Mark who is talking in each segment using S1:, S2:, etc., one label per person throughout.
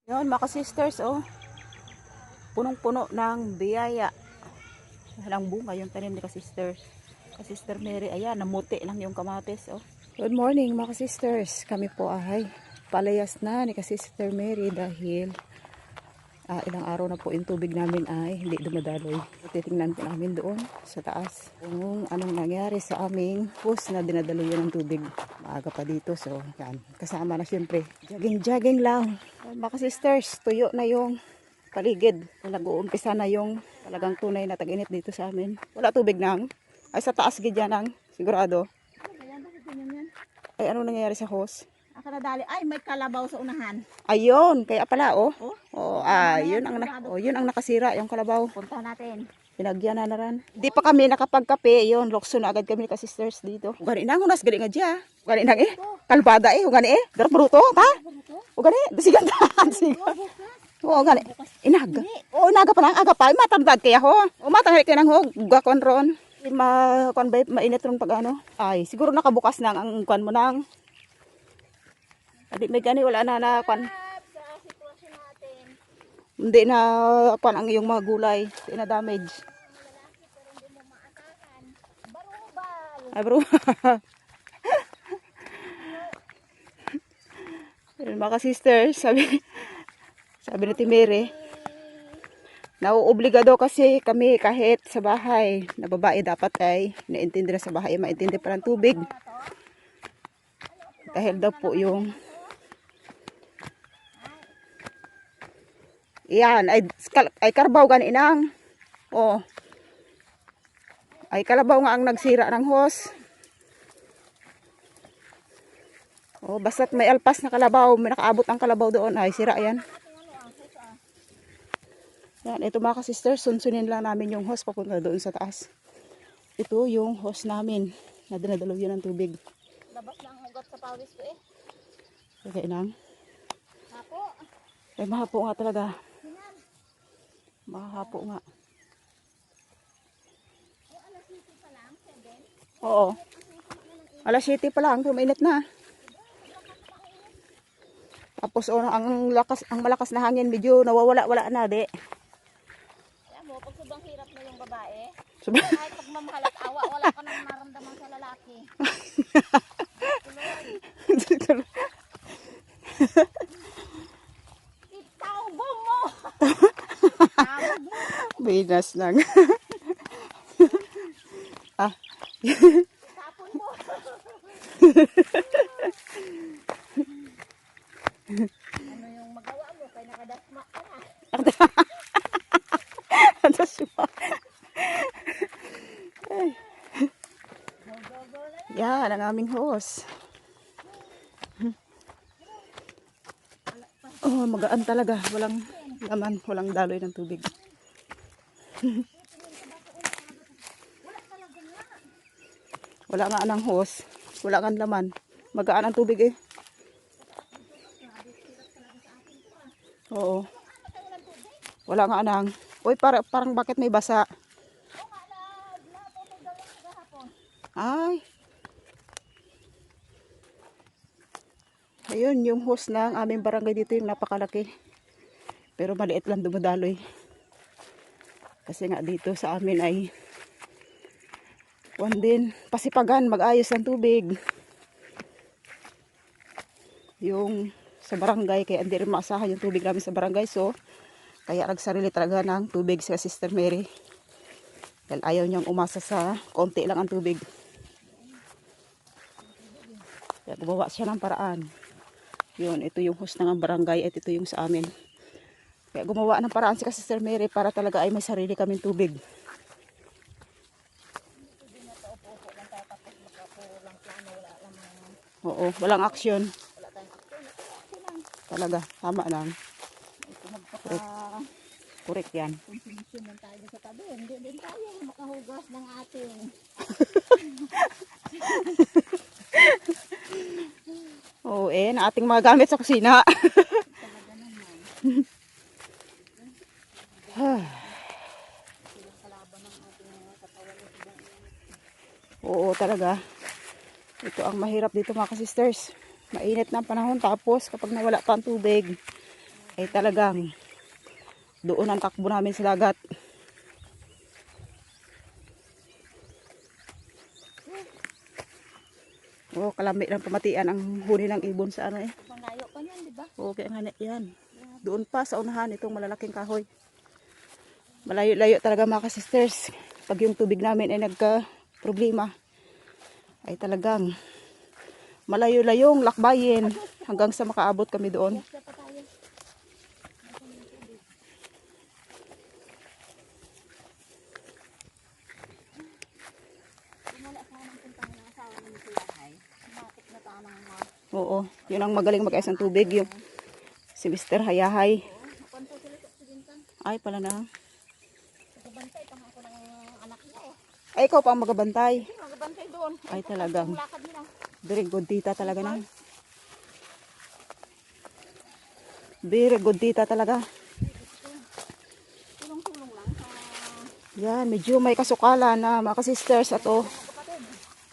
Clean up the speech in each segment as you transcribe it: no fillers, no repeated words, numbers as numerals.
S1: Yun, mga sisters, oh. Punong-puno ng biyaya. Walang bunga yung tanim ni ka-sisters. Ka-sister Mary, ayan, namuti lang yung kamatis, oh. Good morning, mga sisters. Kami po ay palayas na ni ka-sister Mary dahil ilang araw na po yung tubig namin ay hindi dumadaloy. Titingnan po namin doon sa taas kung anong nangyari sa aming hose na dinadaloyan ng tubig. Maaga pa dito, so yan. Kasama na syempre. Jogging lang. Mga sisters, tuyo na yung paligid. Nag-uumpisa na yung talagang tunay na tag-init dito sa amin. Wala tubig nang. Ay sa taas gidya nang. Sigurado. Ay ano nangyayari sa hose?
S2: Nakadali. Ay, may kalabaw sa unahan.
S1: Ayun, kaya pala oh.
S2: Oh?
S1: Oh, yun ang nakasira yung kalabaw.
S2: Punta natin.
S1: Pinagyan na rin. Di pa kami nakapagkape, yun, lokso na agad kami ka sisters dito. Ugani na, hunas gali nga dya. Ugani na kalbada ugani darap bruto, ta? Ugani, dasigan tahan, sigan. Oo, ugani. Inaga. Oo, inaga pa lang, aga pa. Matandad kaya ho. O matangay kaya nang ho, gakon ron. Mainit ron pag ano. Ay, siguro nakabukas na ang kwan mo nang. Adi may gani, wala na kwan.
S2: Sa sitwasyon natin.
S1: Hindi na kwan ang iyong mga gulay. Hindi na damage.
S2: Barubal.
S1: Ay bro. Mga sisters, sabi ni Timere, nauobligado kasi kami kahit sa bahay, na babae dapat ay naintindi na sa bahay, maintindi pa ng tubig. Dahil daw po yung yan, ay karabaw gan inang. Oh. Ay kalabaw nga ang nagsira ng hose. Oh, basta't may alpas na kalabaw, may nakaabot ang kalabaw doon, ay sira yan. Yan, ito mga ka-sisters, sunsunin lang namin yung hose papunta doon sa taas. Ito yung hose namin na dinadaluyan ng tubig.
S2: Labas na ang hugot sa pawis ko eh.
S1: Okay nang.
S2: Hapo.
S1: Ay mahapo nga talaga. Mahapo nga. Oo. Alas 7 pa lang, mainit na. Tapos ang malakas na hangin medyo nawawala-wala na, de.
S2: Alam mo, pag sobrang hirap na yung babae,
S1: Sobrang
S2: kahit pag mamahal at awa, wala ka nang maramdaman sa lalaki. Itawbo mo! Tawag mo!
S1: binas lang.
S2: Tapon mo! Ano yung magawa mo? Kaya nakadasma ka na.
S1: Yan ang aming hose. Oh, magaan talaga. Walang laman, walang daloy ng tubig. Wala nga anang hose. Wala nga laman. Magaan ang tubig eh. Oo. Wala nga anang. Uy, parang bakit may basa? Ay. Ayun, yung hose ng aming barangay dito yung napakalaki. Pero maliit lang dumadaloy. Kasi nga dito sa amin ay din, pasipagan, mag-ayos ng tubig. Yung sa barangay, kaya hindi rin maasahan yung tubig namin sa barangay. So, kaya nagsarili talaga ng tubig sa Sister Mary. Dahil ayaw niyang umasa sa konti lang ang tubig. Kaya gumawa siya ng paraan. Yun, ito yung hose ng barangay at ito yung sa amin. Kaya gumawa ng paraan si Sister Mary para talaga ay may sarili kaming tubig. Oo, walang aksyon. Talaga, tama lang. Correct yan.
S2: Konsumisyon lang tayo sa tabi. Hindi din tayo makahugas ng ating.
S1: Oo, na ating mga gamit sa kusina. Oo, talaga. Ito ang mahirap dito mga sisters. Mainit na ang panahon tapos kapag nawala pa ang tubig, ay talagang doon ang takbo namin sa dagat. Oh, kalami lang pamatian ang huni ng ibon sa ano eh.
S2: Malayo pa yan, di ba?
S1: Okay, nga yan. Doon pa sa unahan itong malalaking kahoy. Malayo-layo talaga mga sisters. Pag yung tubig namin ay nagka-problema, ay talagang malayo-layong lakbayin hanggang sa makaabot kami doon.
S2: Kaya pa tayo. Simula sa nang puntang ng asawa ng Silahay. Matik na tanang na.
S1: Oo, yun ang magaling mag-ayos ng tubig. Yung si Mr. Hayahay.
S2: Napanto sila sa Occidental.
S1: Ay, pala na.
S2: Nagbantay pa nga ako ng anak niya eh.
S1: Ay, ikaw pa ang magabantay.
S2: Hindi, magbantay doon.
S1: Ay, talagang.
S2: Yung lakad nila.
S1: Very good tita talaga na. Very good tita talaga.
S2: Tulong-tulong lang sa
S1: Yan, medyo may kasukalan na mga sisters at oh,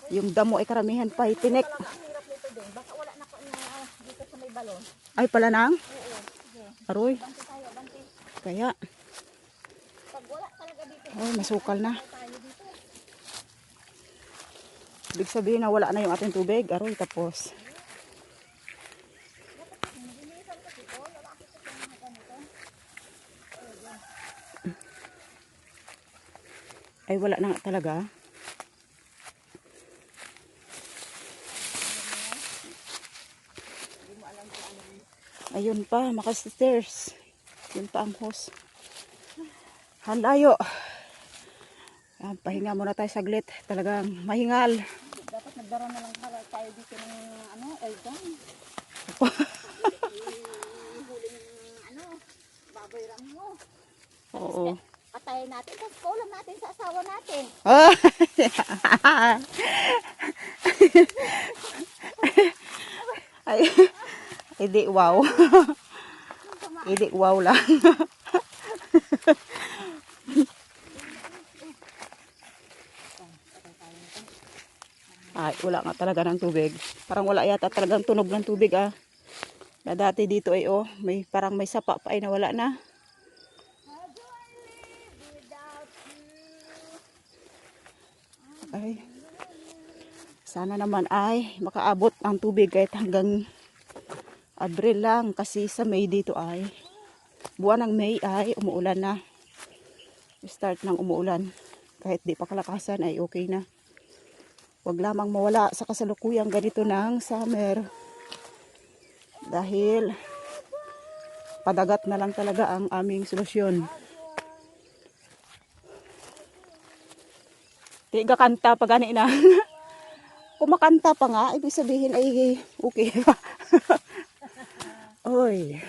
S1: yung damo ay karamihan pa itinik.
S2: ang hirap nito din. Baka wala na ko na dito sa may balon.
S1: Ay, pala nang.
S2: Oo, sige.
S1: Aroy,
S2: Bantay tayo, bantay.
S1: kaya.
S2: Pag wala talaga dito,
S1: Ay, masukal na.
S2: tayo dito.
S1: Ibig sabihin na wala na yung ating tubig. Aroy, tapos. Ay, wala na nga talaga. Ayun pa, mga sisters. Yun pa ang hose. Halayo. Ayan, pahinga muna tayo saglit. Talagang mahingal.
S2: Dapat nagdara na lang para tayo dito ng ano, elgan. Huling ano, baboy ram mo.
S1: Oo.
S2: Patayin natin, tapos kulam natin sa asawa natin.
S1: Ah! Ay, hindi wow. Hindi wow lang. Ay, wala nga talaga ng tubig. Parang wala yata talagang tunog ng tubig ah. Na dati dito ay oh, may parang may sapa pa ay nawala na.
S2: How do I live without you?
S1: Ay. Sana naman ay makaabot ang tubig kahit hanggang Abril lang kasi sa May dito ay buwan ng May ay umuulan na. Start ng umuulan. Kahit di pa kalakasan ay okay na. Huwag lamang mawala sa kasalukuyang ganito ng summer. Dahil padagat na lang talaga ang aming solusyon. Di ka kanta pa gani na. Kung makanta pa nga, ibig sabihin ay okay. Oy.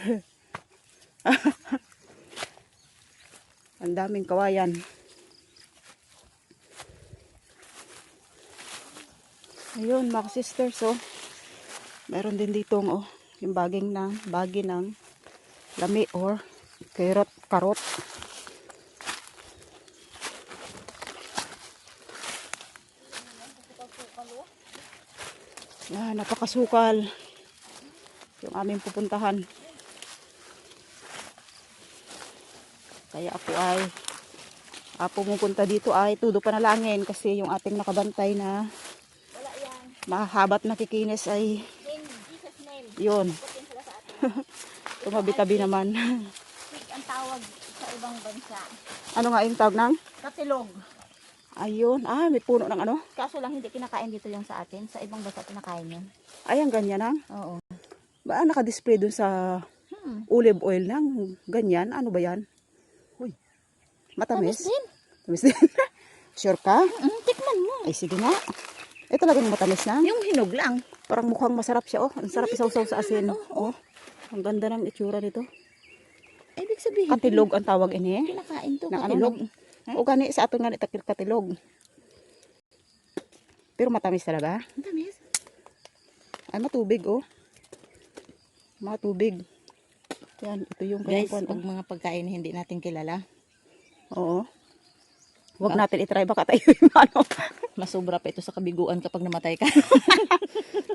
S1: Ang daming kawayan. Ayun, mga sisters, oh. Meron din ditong, oh, yung bagi ng lami or karot. Yan, napakasukal. Yung aming pupuntahan. Kaya ako pumupunta dito ay tudo panalangin kasi yung ating nakabantay na
S2: Wala yan.
S1: mahahabat na kikinis ay
S2: In Jesus' name.
S1: yun.
S2: Putin sila sa atin.
S1: Tumabi-tabi naman.
S2: Pig ang tawag sa ibang bansa.
S1: Ano nga yung tawag ng?
S2: Katilog.
S1: Ayun. Ah, may puno ng ano?
S2: Kaso lang hindi kinakain dito yung sa atin. Sa ibang bansa kinakain yun.
S1: Ay, ang ganyan ang.
S2: Oo.
S1: Ba, naka-display dun sa olive oil lang. Ganyan. Ano ba yan? Uy. Matamis?
S2: din.
S1: Matamis din. Sure ka?
S2: Tikman mo.
S1: Ay, sige nga. Eh, talagang matamis na.
S2: Yung hinog lang.
S1: Parang mukhang masarap siya, oh. Ang sarap isaw-saw sa asin. Oh. Ang ganda ng itsura nito.
S2: Ibig sabihin.
S1: Katilog ang tawag ini.
S2: Kinakain to.
S1: Na
S2: Katilog.
S1: O gani sa aton nga katilog. Pero matamis talaga.
S2: Ang tamis.
S1: Ay, matubig, oh. Matubig. Yan, ito yung
S2: Guys,
S1: kanyang
S2: pag mga pagkain na hindi natin kilala,
S1: oo. Huwag natin itry, baka tayo yung ano.
S2: masobra pa ito sa kabiguan kapag namatay ka.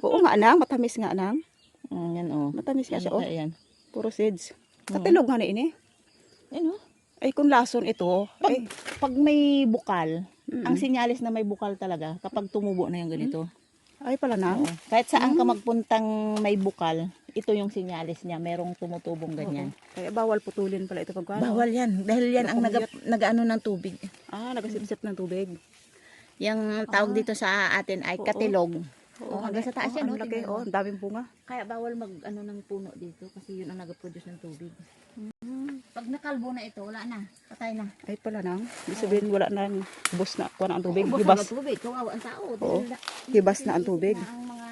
S1: Oo nga, anang. Matamis nga, anang.
S2: Yan oh.
S1: Matamis nga siya, oh.
S2: Yan.
S1: Puro seeds. Katilog nga na ini.
S2: Ano?
S1: Ay kung lason ito, ay,
S2: Pag may bukal,
S1: Mm.
S2: ang sinyalis na may bukal talaga, kapag tumubo na yung ganito.
S1: ay pala na.
S2: Oo. Kahit saan ka magpuntang may bukal, ito yung sinyalis niya, merong tumutubong ganyan.
S1: Kaya bawal putulin pala ito pag
S2: Bawal yan, dahil yan ang
S1: Napamuyot.
S2: nag-ano ng tubig.
S1: nagasipsip ng tubig.
S2: Yung tawag dito sa atin ay katilog.
S1: Oo,
S2: hanggang sa taas yan,
S1: ang
S2: no?
S1: laki.
S2: Tingnan mo.
S1: Ang daming bunga.
S2: Kaya bawal mag-ano ng puno dito kasi yun ang nag-produce ng tubig. Pag nakalbo na ito, wala na. Patay na.
S1: Ay pala nang. Ibig sabihin wala na bus na kuha na ang tubig.
S2: Ubos
S1: Hibas.
S2: na tubig, kawawa ang tao.
S1: Oo.
S2: Dahil
S1: Hibas na ang tubig.
S2: na ang mga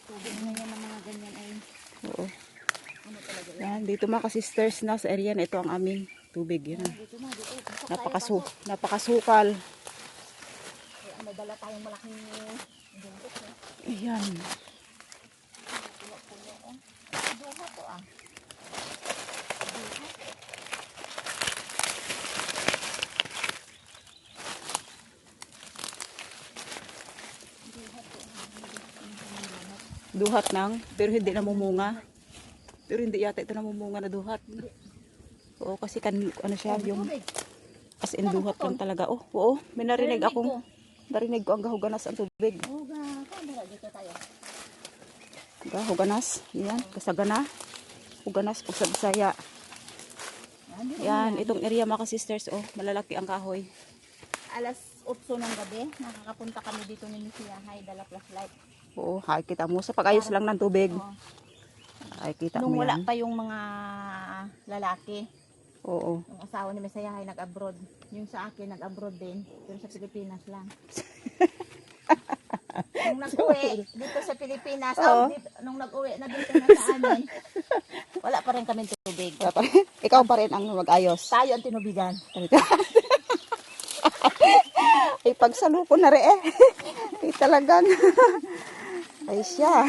S2: tubig na yan, ang mga ganyan ay
S1: Oo.
S2: ano talaga yan.
S1: Yan, dito mga ka-sisters na sa area na ito ang aming tubig. Yan.
S2: Dito na, dito. Pasok tayo, pasok.
S1: Napakasukal.
S2: Kaya may dala tayong malaking bundok.
S1: Ayan.
S2: Puno-puno. Duha to ah.
S1: Duhat nang, pero hindi namumunga. Pero hindi yata ito namumunga na duhat. Oo, kasi ano siya, yung as in duhat lang talaga. Oh, oo, may narinig ko ang gahuganas ang tubig.
S2: Oh, kamera dito tayo.
S1: Gahuganas, yan, kasagana. Huganas, pag sa Bisaya. Yan, itong area mga sisters, oh, malalaki ang kahoy.
S2: Alas 8 ng gabi, nakakapunta kami dito ni Misiyahay, dala flashlight.
S1: Oo, ay kita mo sa pag-ayos lang ng tubig.
S2: Oo.
S1: Ay kita
S2: Nung
S1: mo
S2: wala
S1: yan.
S2: pa yung mga lalaki,
S1: Oo.
S2: yung asawa ni Misiyahay nag-abroad. Yung sa akin nag-abroad din, pero sa Pilipinas lang. Nung nag-uwi dito sa Pilipinas,
S1: Oo.
S2: nung nag-uwi na dito na sa amin, wala pa rin kami tubig.
S1: Ikaw pa rin ang mag-ayos.
S2: Tayo ang tinubigan.
S1: Ay pagsalupo na rin eh. Ay talagang. Ay siya.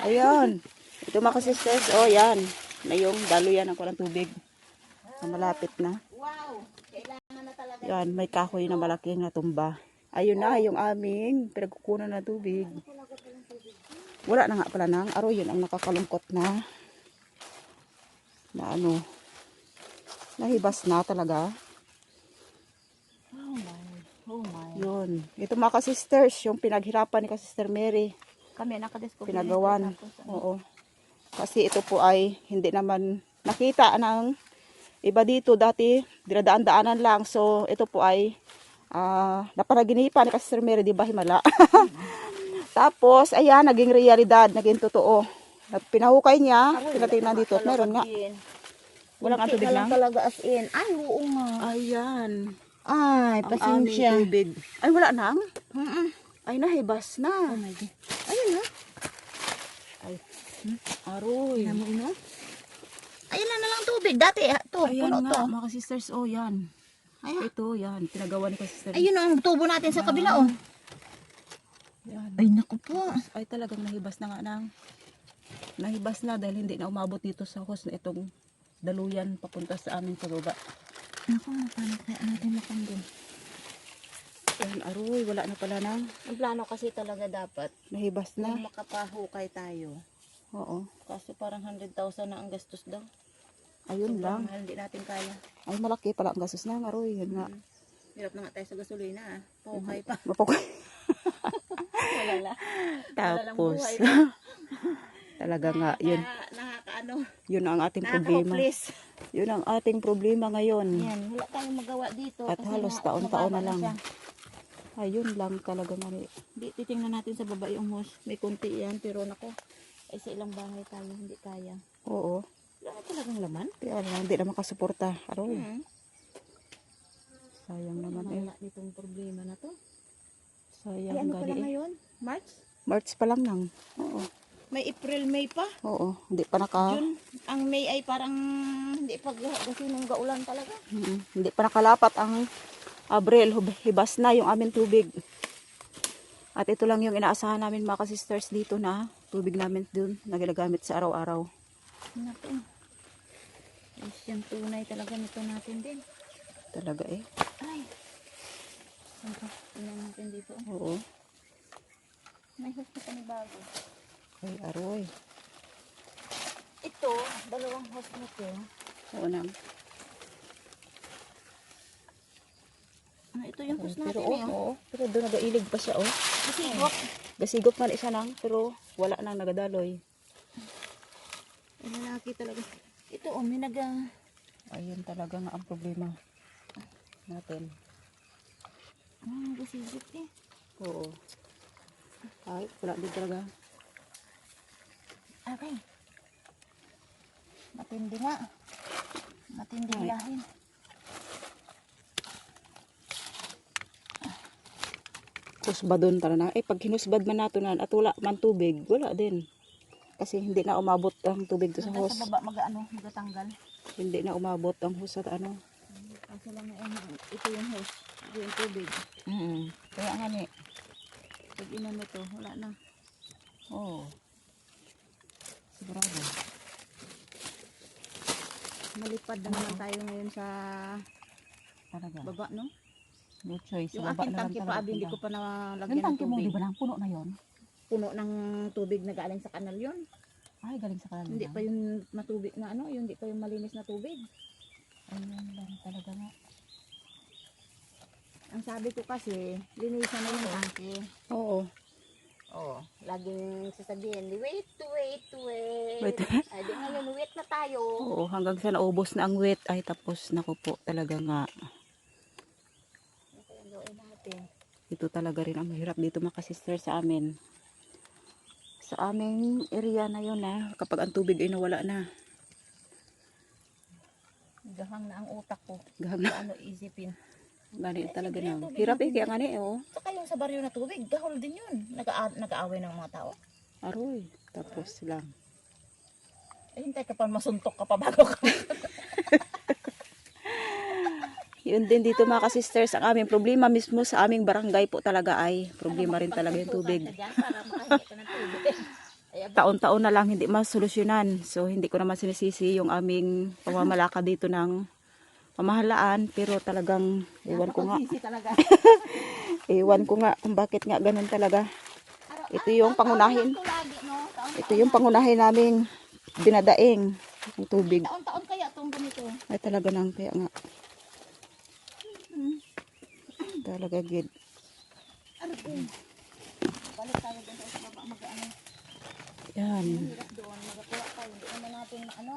S1: Ayun. Ito mga sisters, oh yan. Na yung daluyan ng kurang tubig. Na malapit na.
S2: Wow! Kailangan na talaga.
S1: Yan, may kahoy na malaking natumba. Ayun na, yung aming pinagkukunan na tubig. Wala na nga pala nang. Aro yun ang nakakalungkot na. Na ano. Nahibas na talaga.
S2: Oh my. Oh my.
S1: Yun. Ito mga ka-sisters, yung pinaghirapan ni ka-sister Mary.
S2: Kami nakadiscover.
S1: Pinagawan. Oo. Kasi ito po ay hindi naman nakita ng iba dito. Dati, dinadaan-daanan lang. So, ito po ay napanaginipan ni Sister Mary, di ba, himala? Tapos, ayan, naging realidad, naging totoo. At pinahukay niya, tinatingnan dito. At meron nga. Walang ang tubig lang.
S2: talaga as in. Ay, oo nga.
S1: Ayan.
S2: Ay,
S1: Ang
S2: pasensya.
S1: aming tubig. Ay, wala nang.
S2: Mm-mm.
S1: Ay, nahibas na.
S2: Oh my God. Ayun na.
S1: Ay, aroy.
S2: Ayan mo, no? Ayun na lang tubig. Dati, to,
S1: Ayan
S2: puno
S1: nga,
S2: to.
S1: mga sisters, oh, yan.
S2: Ayan.
S1: Ito, yan. Pinagawa ni Sister.
S2: Ayun ang tubo natin sa kabila, oh.
S1: Yan.
S2: Ay, naku po.
S1: Ay, talagang nahibas na nga nang. Nahibas na dahil hindi na umabot dito sa hose na itong daluyan papunta sa amin sa baba.
S2: Naku, paano kaya natin makandun?
S1: Ayan, aroy, wala na pala nang.
S2: Ang plano kasi talaga dapat,
S1: Nahibas
S2: na
S1: na.
S2: makapahukay tayo.
S1: Oo.
S2: Kasi parang 100,000 na ang gastos daw.
S1: Ayun
S2: Sobrang
S1: lang.
S2: mahal, hindi natin kaya.
S1: Ay, malaki pala ang gastos na. Aroy, yun nga.
S2: Hirap na nga tayo sa gasolina, ah. Pahukay pa.
S1: Mapukay.
S2: Walala.
S1: Tapos,
S2: buhay
S1: talaga nga, yun.
S2: Nakakaano.
S1: Yun ang ating problema.
S2: Nakaka-hopeless.
S1: Yun ang ating problema ngayon.
S2: Yan, wala tayong magawa dito.
S1: At
S2: kasi
S1: halos
S2: nga,
S1: taon-taon na
S2: mababa
S1: lang.
S2: siya.
S1: Ayun lang talaga mali.
S2: Di, titingnan natin sa baba yung hose. May konti yan, pero nako, ay sa ilang bahay tayo, hindi kaya.
S1: Oo.
S2: Wala na talagang laman.
S1: Kaya lang, hindi na makasuporta. Aroy,
S2: Hmm.
S1: sayang naman eh.
S2: Wala nitong problema na to. Ay,
S1: Sayang
S2: ano pala
S1: gali eh.
S2: ngayon? March?
S1: March pa lang nang. Oo.
S2: May April, May pa.
S1: Oo. Hindi pa naka...
S2: June. Ang May ay parang hindi pa kasi nung gaulan talaga.
S1: Hindi pa nakalapat ang Abril. Hibas na yung aming tubig. At ito lang yung inaasahan namin mga sisters dito na tubig namin dun na ginagamit sa araw-araw.
S2: Naku. Yes, yung tunay talaga nito natin din.
S1: Talaga eh.
S2: Ay. Saan tingnan natin dito.
S1: Oo.
S2: May hose pa ni bago.
S1: Ay, aroy.
S2: Ito, dalawang hose nito.
S1: Oo nang.
S2: Ito yung hose
S1: Pero
S2: natin
S1: pero doon nagailig pa siya
S2: Gasigop.
S1: Gasigop man isa nang, pero wala nang nagadaloy.
S2: Lalaki talaga. Ito may
S1: Ayun talaga nga ang problema natin.
S2: gasigop eh.
S1: Oo. Ay, wala din talaga.
S2: Okay. Matindi nga. Matindi
S1: Ay.
S2: ilahin.
S1: Husbadon tara na. Pag hinusbad man nato na at wala man tubig, wala din. Kasi hindi na umabot ang tubig to sa
S2: Hanggang
S1: hose.
S2: sa baba magatanggal.
S1: Hindi na umabot ang hose sa ano.
S2: Kasi lang ito yung hose. Ito yung tubig.
S1: Kaya nga ni.
S2: Pag inano to, wala na.
S1: Oo. Sigurado.
S2: Malipad na naman tayo ngayon sa
S1: Talaga.
S2: baba, no?
S1: No choice.
S2: Yung
S1: Baba
S2: aking
S1: na lang
S2: tangke pa,
S1: talaga.
S2: hindi ko pa nalagyan
S1: Yung
S2: ng
S1: tangke mo,
S2: tubig.
S1: di ba lang? Puno na yon.
S2: Puno ng tubig na galing sa kanal yun.
S1: Ay, galing sa kanal.
S2: Hindi pa yung matubig na ano, yung hindi pa yung malinis na tubig.
S1: Ayun lang talaga nga.
S2: Ang sabi ko kasi, linisan na yung tangke.
S1: Oo.
S2: Oh, laging sasabihin, wait.
S1: Wait.
S2: Ay, di ngayon, wait na tayo.
S1: Oo, hanggang sa naubos na ang wet. Ay, tapos naku po talaga nga.
S2: Ano kayang gawin natin?
S1: Ito talaga rin ang mahirap dito mga sister sa amin. Sa aming area na yun kapag ang tubig ay nawala na.
S2: Gahang na ang utak ko.
S1: Gahang na.
S2: Ano isipin?
S1: Gani talaga
S2: siyempre,
S1: na.
S2: yung tubig
S1: Hirap
S2: natin
S1: kaya nga ni
S2: Saka yung sa baryo na tubig, gahol din yun. Nag-aaway ng mga tao.
S1: Aroy, tapos lang.
S2: Hintay ka pa masuntok ka pa bago ka.
S1: Yun din dito mga sisters, ang aming problema mismo sa aming barangay po talaga ay problema rin talaga yung tubig.
S2: Para makahingi ka ng tubig.
S1: Taon-taon na lang hindi masolusyonan. So hindi ko naman sinisisi yung aming pamamalaka dito ng pamahalaan, pero talagang iwan ko nga. Iwan ko nga kung bakit nga ganun talaga. Ito yung pangunahin. Ito yung pangunahin naming dinadaing ng tubig.
S2: Taon-taon kaya itong ganito.
S1: Ay talaga nang kaya nga. Talaga gid.
S2: Balik tayo dun sa baba mag-ano.
S1: Yan.
S2: Hirap doon, magakuha tayo. Hindi naman natin ano.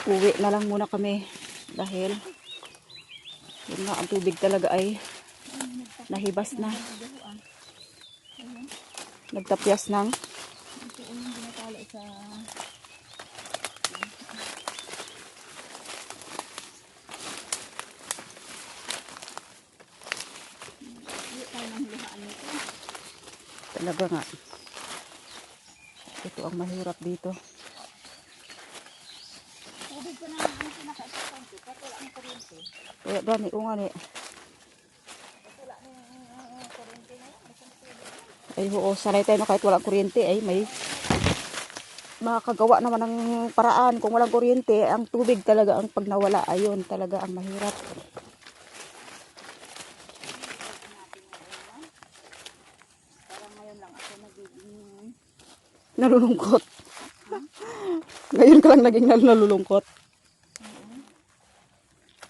S1: Uwi na lang muna kami dahil yun nga ang tubig talaga ay nahibas na. Nagtapyas ng
S2: Ito yung binatali sa hindi tayo nang luhaan nito.
S1: talaga nga. Ito ang mahirap dito.
S2: Tubig ko na ang pinaka-importante. Kasi wala ang kuryente.
S1: Kaya gani, nga ni.
S2: Wala na yung kuryente na yun.
S1: Ay oo, sanay tayo na kahit walang kuryente ay may makakagawa naman ng paraan. Kung walang kuryente, ang tubig talaga ang pag nawala, ayun talaga ang mahirap.
S2: Parang ngayon lang ako nagiging
S1: Nalulungkot. Ngayon ka lang naging nalulungkot.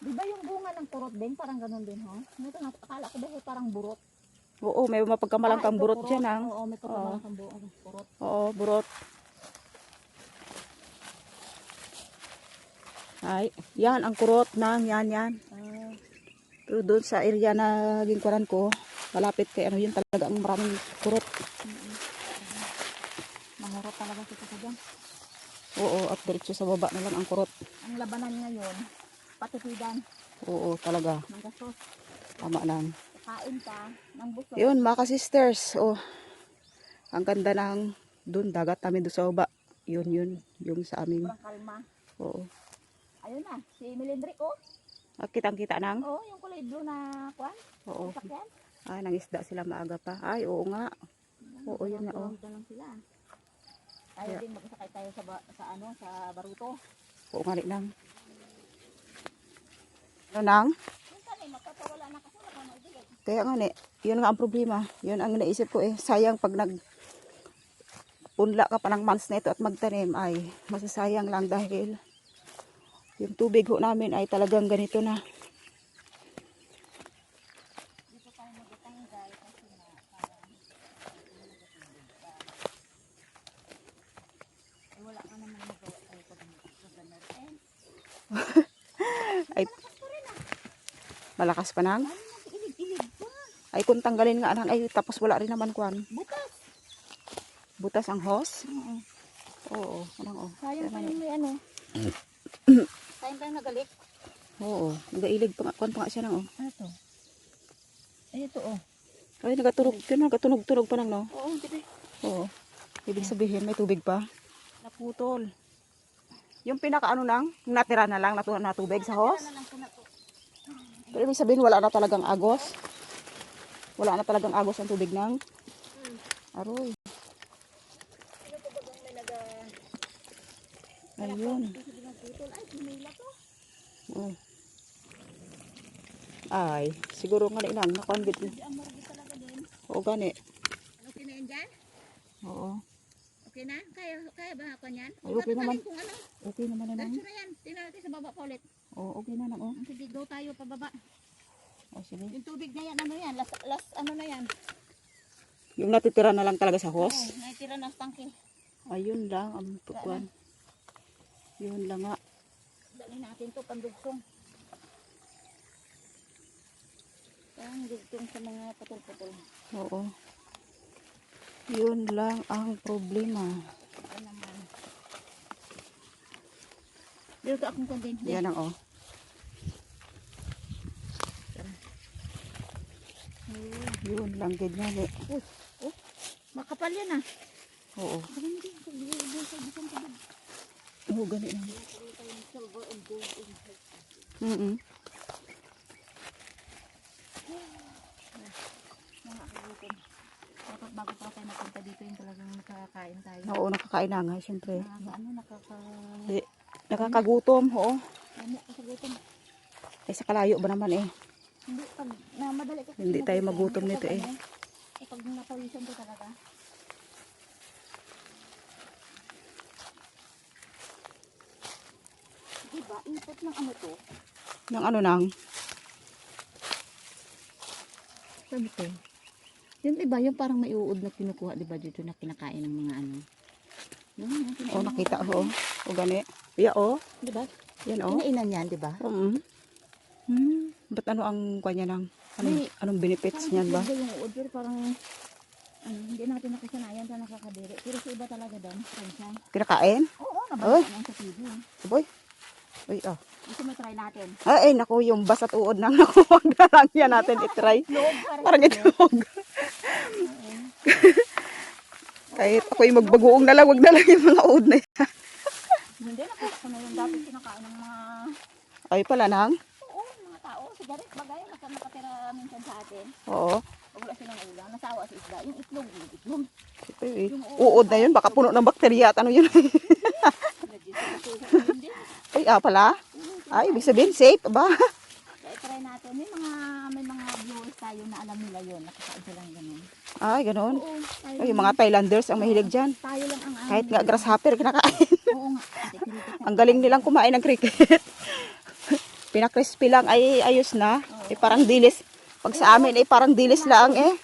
S2: di ba yung bunga ng kurot din? Parang ganun din, ha? Ito, akala ko dahil parang burot.
S1: Oo, may mapagkamalangkang
S2: ito,
S1: burot dyan ang.
S2: Oo, may pagkamalangkang kurot.
S1: Oo, burot. Ay, yan ang kurot ng yan. Pero doon sa area na gingkuran ko, malapit kay ano yun talaga ang maraming kurot.
S2: Mangurot talaga kita sa dyan.
S1: Oo, at diretso sa baba na lang ang kurot.
S2: Ang labanan ngayon, patipidan
S1: Oo, talaga.
S2: ng gastos.
S1: Tama lang.
S2: Kain ka ng buso.
S1: Yun, mga sisters. Oh, ang ganda ng doon, dagat namin doon sa baba. Yun, yung sa aming.
S2: Sobrang kalma.
S1: Oo.
S2: Ayun na, si Melindric, oh.
S1: Kitang-kita nang.
S2: Oo, yung kulay blue na kuwan.
S1: Oo.
S2: Sasakyan.
S1: Ay, nangisda sila maaga pa. Ay, oo nga. Oo, yun nga. Oh.
S2: Lang sila. Tayo din magsakay tayo sa Baruto.
S1: Oo nga rin nang. Ano nang?
S2: Minsan magpapawala na kasi wala na ibigay.
S1: Kaya nga yun nga ang problema. Yun ang naisip ko sayang pag magpunla ka pa ng months na ito at magtanim ay masasayang lang dahil yung tubig ho namin ay talagang ganito na. Ay, malakas pa nang? Ay kung tanggalin nga nang ay tapos wala rin naman kwan.
S2: Butas.
S1: Butas ang hose?
S2: Oo.
S1: Oo, anong oh.
S2: Sayang pa yung may ano. Sayang pa yung nagalik.
S1: Oo, nagailig pa nga, kwan pa nga siya nang oh.
S2: Ano to? Ay, ito oh.
S1: Ay, nagatunog-tunog pa nang no?
S2: Oo, diba?
S1: Oo. Ibig sabihin may tubig pa. Naputol. Yung pinakaano lang, natira na lang na tubig sa hose. Pero ibig sabihin wala na talagang agos. Wala na talagang agos ang tubig ng aroy. Ayun. Oh. Ay, siguro nga lang nakuan bit. Oo gani.
S2: Okay na yan dyan?
S1: Oo.
S2: Okay na? Kaya ba ako niyan?
S1: Ay, okay naman.
S2: Kung ano?
S1: Okay naman na nang.
S2: Diretso na yan. Tingnan natin sa baba pa ulit.
S1: Oo, okay na nang oh.
S2: Sige, go tayo pababa.
S1: Oh, sige.
S2: Yung tubig na yan, ano yan? Last ano na yan?
S1: Yung natitira na lang talaga sa hose.
S2: Oo, naitira na sa tangke.
S1: Ayun lang ang tukuan. Yun lang nga.
S2: Dali natin to pandugsong. Pandugsong sa mga putol-putol.
S1: Oo. Yun lang ang problema.
S2: Ito naman. Dito akong kondin.
S1: Yan ang oh. Yun lang ganyan eh.
S2: Makapal yan ah.
S1: Oo. Oo, ganit lang. Mm-mm.
S2: Dapat bago pa tayo napunta dito yung talagang nakakain tayo.
S1: Oo, nakakain na nga, syempre.
S2: Nakaka...
S1: Nakakagutom, oo.
S2: Ano, kasagutom.
S1: Eh, sa kalayo ba naman eh.
S2: Hindi, pag madali kasi
S1: Hindi tayo magutom nito eh.
S2: Pag napawisan ko talaga. Diba, input ng ano to?
S1: Ng ano nang?
S2: Sabi ko. Yung iba, yung parang may uod na kinukuha, diba, dito na kinakain ng mga ano.
S1: Oo, nakita ko. O gani. Yeah, oh.
S2: Diba?
S1: Yan, oh.
S2: Kinainan yan, diba?
S1: Ba't ano ang kanya nang?
S2: May-
S1: Anong benefits niyan ba?
S2: Parang yung uod, pero parang hindi natin nakasanayan sa nakakadiri. Pero sa iba talaga doon, Fransan.
S1: Kinakain?
S2: Oo,
S1: Oy.
S2: nabalik yan sa TV.
S1: Boy. Uy, oh.
S2: Gusto mo try natin.
S1: Ay, naku, yung basat uod nang naku, wag na lang yan natin itry.
S2: Itlog,
S1: Parang itlog. Kahit ako'y magbagoong na lang, wag na lang yung mga uod na yan.
S2: Hindi na po. Ano yung dati kinakain ng mga...
S1: Ay pala nang?
S2: Oo, mga tao. Sigaret, bagay. Nakatira minsan sa atin.
S1: Oo.
S2: Pag wala silang ulam, nasawa sa isda. Yung itlog, yung itlog.
S1: Ay, uod na yun, baka puno ng bakterya at ano yun. Ay, pala. Ay, ibig sabihin, safe ba?
S2: Kaya try natin. May mga viewers tayo na alam nila yun. Nakakain silang ganun.
S1: Ay, ganoon.
S2: Oo, tayo,
S1: Ay, yung mga Thailanders ang mahilig dyan.
S2: tayo lang ang
S1: Kahit nga grasshopper kinakain.
S2: Oo nga. Kritik
S1: Ang galing nilang kumain ng cricket. Pinakrispy lang ay ayos na. Eh, parang dilis. Pag sa amin ay parang dilis lang eh.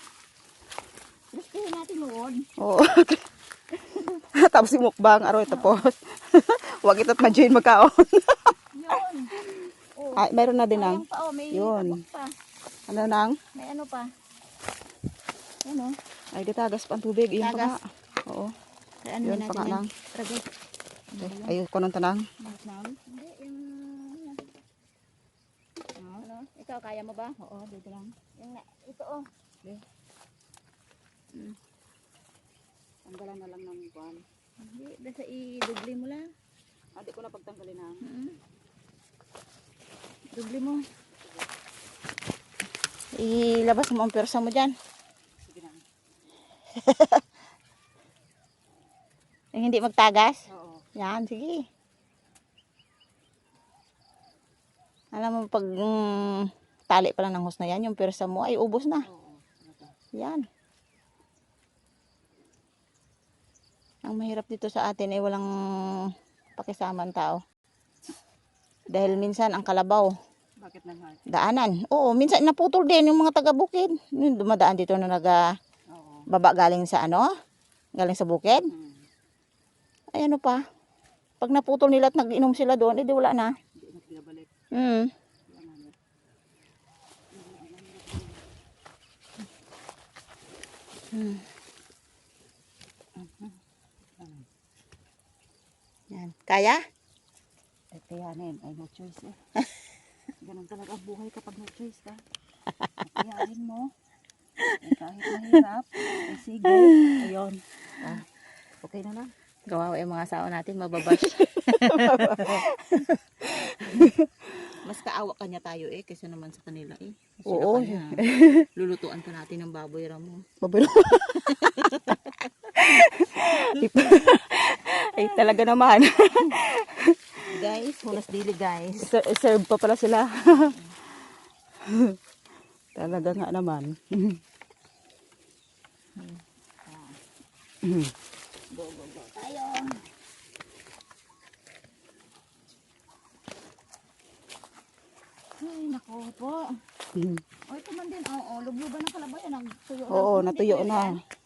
S2: Gustuhin natin noon.
S1: Oo. Tapos yung mukbang aroy tapos. Huwag ito't ma-join magkaon.
S2: Yun. Oo.
S1: Ay, meron na din
S2: Sayang
S1: ang.
S2: pa, oh, may
S1: Yun.
S2: tabak pa.
S1: Ano nang?
S2: May ano pa. Ano?
S1: Ay, ditagas pa ang tubig. Iyon pa nga.
S2: Tagas.
S1: Oo.
S2: Kaya ano
S1: Yun
S2: natin
S1: pa nga
S2: yan?
S1: nang.
S2: Tragay.
S1: Ayun ko nung tanang.
S2: Hindi, yung... Ano? Ikaw, kaya mo ba? Oo, dito lang. Ito, oh.
S1: Tanggalan na lang ng buwan.
S2: Hindi, basta i-dubli mo lang.
S1: Hindi ko na pagtanggalin na.
S2: Dubli mo. Ilabas mo ang persa mo dyan.
S1: Sige na.
S2: Yung hindi magtagas?
S1: Oo.
S2: Yan, sige. Alam mo, pag tali pa lang ng hose na yan, yung persa mo ay ubos na.
S1: Oo.
S2: Yan.
S1: Ang mahirap dito sa atin ay walang pakisamang tao. Dahil minsan ang kalabaw,
S2: Bakit naman?
S1: daanan. Oo, minsan naputol din yung mga taga-bukid. Yung dumadaan dito na
S2: Oo.
S1: baba galing sa ano? Galing sa bukid. Ay ano pa? Pag naputol nila at nag-inom sila doon, edi wala na.
S2: Hindi na pinabalik.
S1: Hmm. Yan. Kaya?
S2: Kayanin, ay no choice eh. Ganun talaga ang buhay kapag no choice ka. Kayanin mo. Kahit mahirap, sige. Ayun. Okay na lang.
S1: Gawawa yung mga sao natin, mababash.
S2: Mas kaawa kanya tayo eh, kaysa naman sa kanila eh.
S1: Oo.
S2: Lulutuan pa natin ng baboy ramo.
S1: Babalo. Ay, talaga naman.
S2: Guys, hulas dili guys.
S1: Serve pa pala sila. Talaga nga naman.
S2: Go, go, go. Tayo. Ay, nako po. O, ito man din. Oo, lubluban ng kalabaw yan. Natuyo na.
S1: Oo, natuyo na.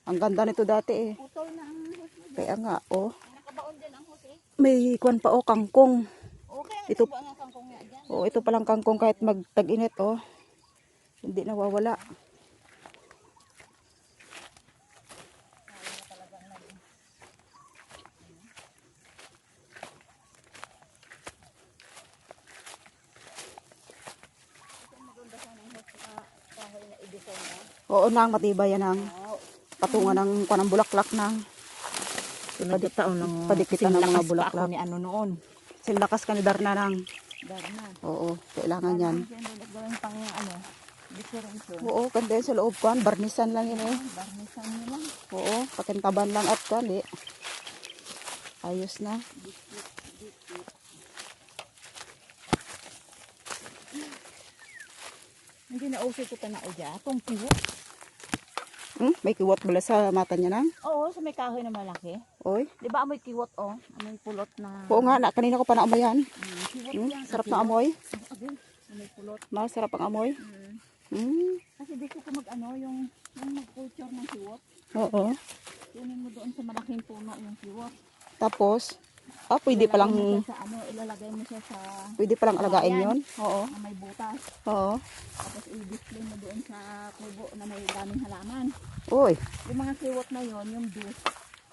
S1: Ang ganda nito dati eh.
S2: Putol na ang hose.
S1: Kaya nga, oh.
S2: Nakabaon din ang hose.
S1: May kwan pa, oh, kangkong.
S2: Okay,
S1: Ito-
S2: ito ang kangkong nga dyan.
S1: Oh, ito palang kangkong kahit magtag-init, oh. Hindi nawawala. Oo nang matibay yan ang patungan ng kanang bulaklak nang
S2: Pinagkataon ng
S1: padikitan ng mga bulaklak.
S2: ni ano noon.
S1: Silakas ka ni Darna nang.
S2: Darna.
S1: Oo, kailangan yan.
S2: Gawin pang ano, difference.
S1: Oo, kanda yan sa loob kan, barnisan lang yun eh.
S2: Barnisan nila.
S1: Oo, pakintaban lang at kali. Ayos na.
S2: Hindi na uso ko tanaw dyan. Itong piwo.
S1: May kiwat bala sa mata niya nang.
S2: Oo, sa may kahoy na malaki.
S1: Oy.
S2: Di ba amoy kiwot oh? Amoy pulot na.
S1: Oo nga, kanina ko pa naamoy yan.
S2: Kiwot yan.
S1: Sarap na amoy.
S2: Agin, amoy pulot.
S1: Masarap ang amoy.
S2: Kasi di ko mag-ano, yung mag-culture ng kiwot.
S1: Oo.
S2: Kunin mo doon sa malaking puno yung kiwot.
S1: Tapos, pwede palang,
S2: Ilalagay mo siya sa
S1: pwede palang alagain yon. Oo.
S2: na may butas.
S1: Oo.
S2: Tapos i-display mo doon sa kubo na may daming halaman.
S1: Uy,
S2: Yung mga kiwot na yon, yung juice.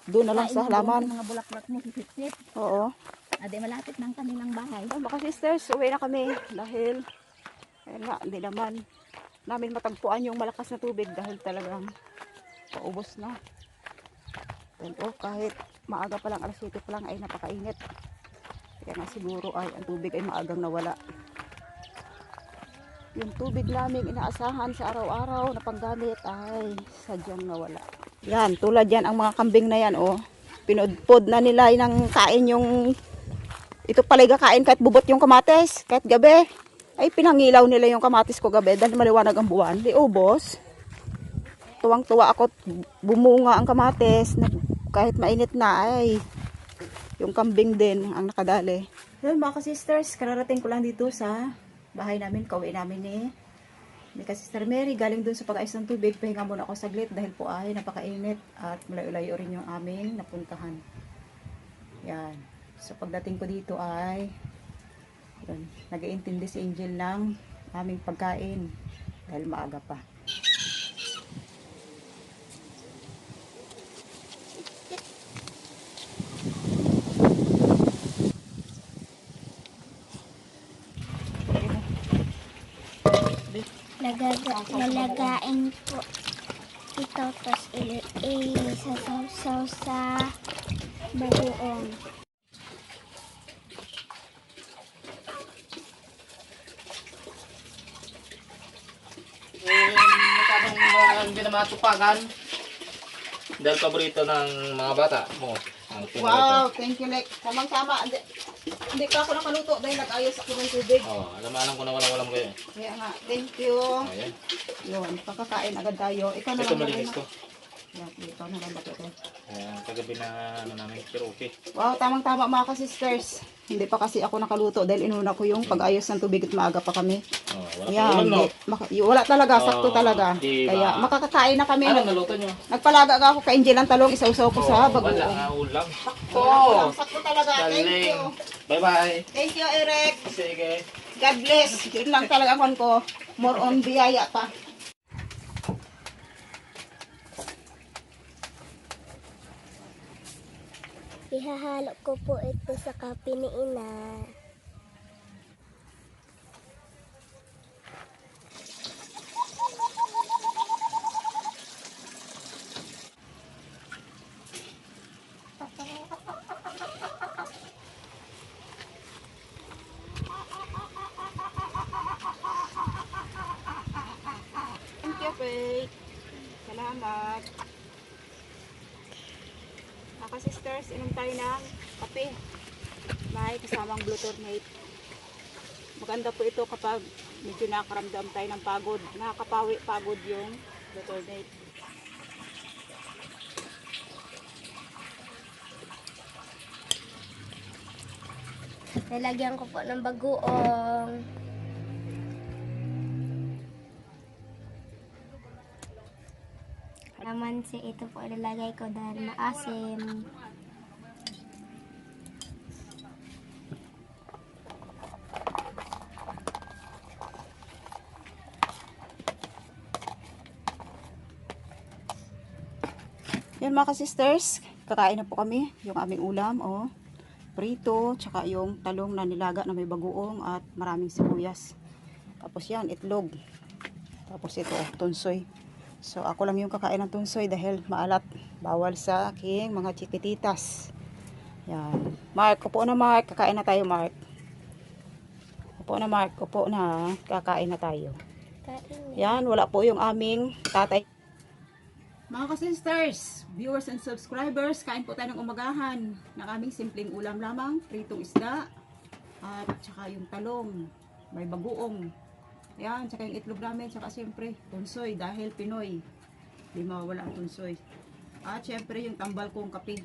S1: doon na lang sa halaman.
S2: Yung mga bulaklak mo, sisip-sip.
S1: Oo.
S2: Ade malapit ng kanilang bahay.
S1: Ay, mga sisters, uwi na kami dahil ayun nga, hindi namin matagpuan yung malakas na tubig dahil talagang paubos na. And kahit maaga pa lang, alas 7 pa lang ay napakainit. Kaya nga siguro ay ang tubig ay maagang nawala. Yung tubig namin inaasahan sa araw-araw na panggamit ay sadyang nawala. Yan, tulad yan ang mga kambing na yan, oh. Pinudpod na nila ng kain yung ito palay kain kahit bubot yung kamatis, kahit gabi. Ay pinangilaw nila yung kamatis ko gabi dahil maliwanag ang buwan. Di ubos. Tuwang-tuwa ako bumunga ang kamatis na kahit mainit na ay yung kambing din ang nakadali. Yun mga ka-sisters, kararating ko lang dito sa bahay namin, kauwi namin ni ka-sister Mary. Galing dun sa pag-ayos ng tubig, pahinga muna ako saglit dahil po ay napakainit at malayo-layo rin yung aming napuntahan. Yan. So pagdating ko dito ay nag-iintindi si Angel ng aming pagkain dahil maaga pa.
S3: Lalagain po ito, tapos isasaw sa bagoong.
S4: Masyadong hindi na matupagan. Dahil paborito ng mga bata mo. Ang
S1: Wow, thank you, Lek. Samang-sama. Hindi pa ako nakaluto dahil nag-ayos ako ng tubig.
S4: Alam ko na walang kayo.
S1: Kaya nga, thank you.
S4: Ayan.
S1: Yun, pagkakain agad tayo. Ikaw na
S4: Ito
S1: lang
S4: malinis
S1: muna.
S4: ko.
S1: Yan, ito na lang ba ito?
S4: Ayan, kagabi na ano namin, Cherokee.
S1: Wow, tamang-tama mga ka-sisters. Hindi pa kasi ako nakaluto dahil inuna ko yung pag-ayos ng tubig at maaga pa kami.
S4: Oh, wala
S1: Ayan,
S4: pa ulam, no?
S1: wala talaga, sakto
S4: Oh,
S1: talaga.
S4: diba?
S1: Kaya makakakain na kami.
S4: Ano naluto nyo?
S1: Nagpalaga ako kay Angel ng talong, isaw-saw ko sa
S4: Wala
S1: bagoong.
S4: nga ulam.
S1: Sakto, sakto talaga. Thank
S4: Galing.
S1: you.
S4: Bye-bye.
S1: Thank you, Eric.
S4: Sige.
S1: God bless. Yun lang talaga ko. More on biyaya pa.
S3: Ihahalo ko po ito sa kape ni Ina.
S1: Thank you, Faith. Salamat. Mga sisters, inom tayo ng kape. May kasamang blue tornate. Maganda po ito kapag medyo nakaramdam tayo ng pagod. Nakakapawi pagod yung blue tornate.
S3: Nilagyan ko po ng bagoong. Lamansi, ito po ilalagay ko dahil maasim.
S1: Yan mga sisters, kakain na po kami. Yung aming ulam, prito, tsaka yung talong na nilaga na may bagoong at maraming sibuyas. Tapos yan, itlog. Tapos ito, tunsoy. So ako lang yung kakain ng tunsoy dahil maalat. Bawal sa aking mga chiquititas. Yan. Mark, upo na Mark. Kakain na tayo Mark. Upo na Mark. Upo na. Kakain na tayo. Yan, wala po yung aming tatay. Mga ka-sisters, viewers and subscribers, kain po tayo ng umagahan ng aming simpleng ulam lamang. Pritong isda. At saka yung talong. May bagoong. Yan, tsaka yung itlog namin, tsaka siyempre, tunsoy, dahil Pinoy. Di mawawala ang tunsoy. At siyempre, yung tambal kong kape.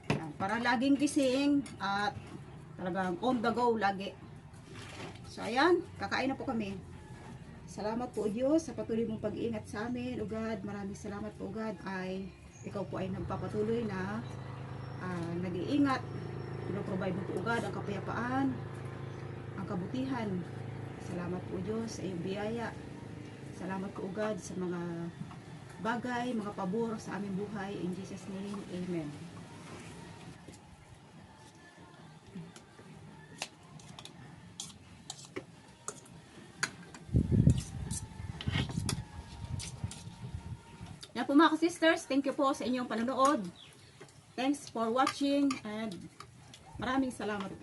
S1: Yan, para laging gising at talagang on the go lagi. So, ayan, kakain na po kami. Salamat po, Diyos, sa patuloy mong pag-iingat sa amin. O God, maraming salamat po, God, ay ikaw po ay nagpapatuloy na nag-iingat. Pinoprovide mo po, God, ang kapayapaan, ang kabutihan. Salamat po Diyos sa iyong biyaya. Salamat po God sa mga bagay, mga pabor sa aming buhay. In Jesus' name, Amen. Yan po mga sisters, thank you po sa inyong panonood. Thanks for watching and maraming salamat po.